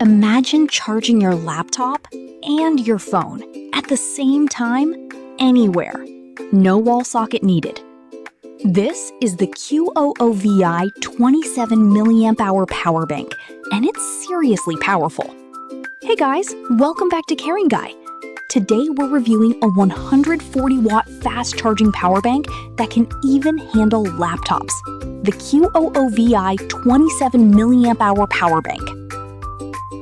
Imagine charging your laptop and your phone at the same time, anywhere. No wall socket needed. This is the QOOVI 27000mAh power bank, and it's seriously powerful. Hey guys, welcome back to Caring Guy. Today we're reviewing a 140-watt fast-charging power bank that can even handle laptops. The QOOVI 27000mAh power bank.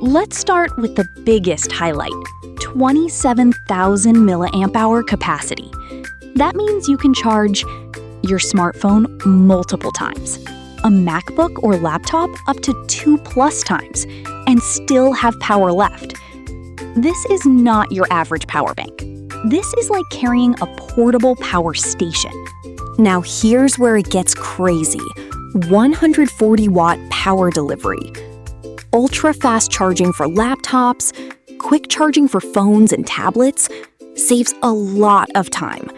Let's start with the biggest highlight, 27,000 mAh capacity. That means you can charge your smartphone multiple times, a MacBook or laptop up to 2+ times, and still have power left. This is not your average power bank. This is like carrying a portable power station. Now here's where it gets crazy. 140-watt power delivery. Ultra-fast charging for laptops, quick charging for phones and tablets, saves a lot of time.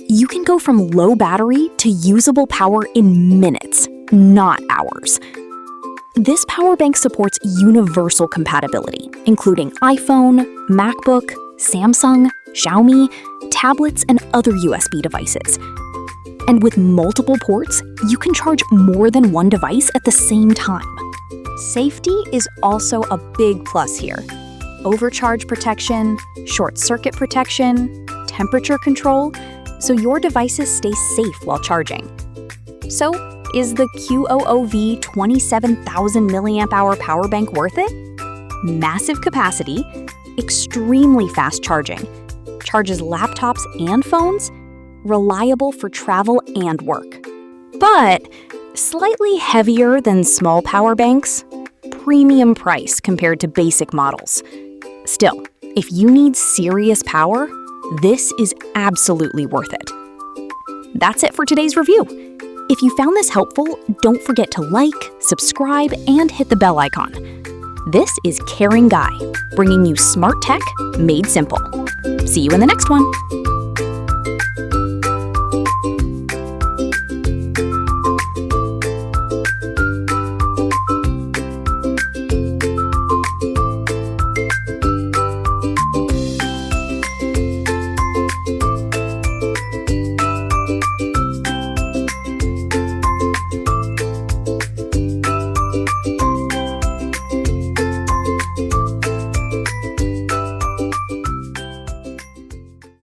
You can go from low battery to usable power in minutes, not hours. This power bank supports universal compatibility, including iPhone, MacBook, Samsung, Xiaomi, tablets, and other USB devices. And with multiple ports, you can charge more than one device at the same time. Safety is also a big plus here. Overcharge protection, short circuit protection, temperature control, so your devices stay safe while charging. So, is the QOOVI 27,000mAh power bank worth it? Massive capacity, extremely fast charging, charges laptops and phones, reliable for travel and work. But slightly heavier than small power banks, premium price compared to basic models. Still, if you need serious power, this is absolutely worth it. That's it for today's review. If you found this helpful, don't forget to like, subscribe, and hit the bell icon. This is Caring Guy, bringing you smart tech made simple. See you in the next one.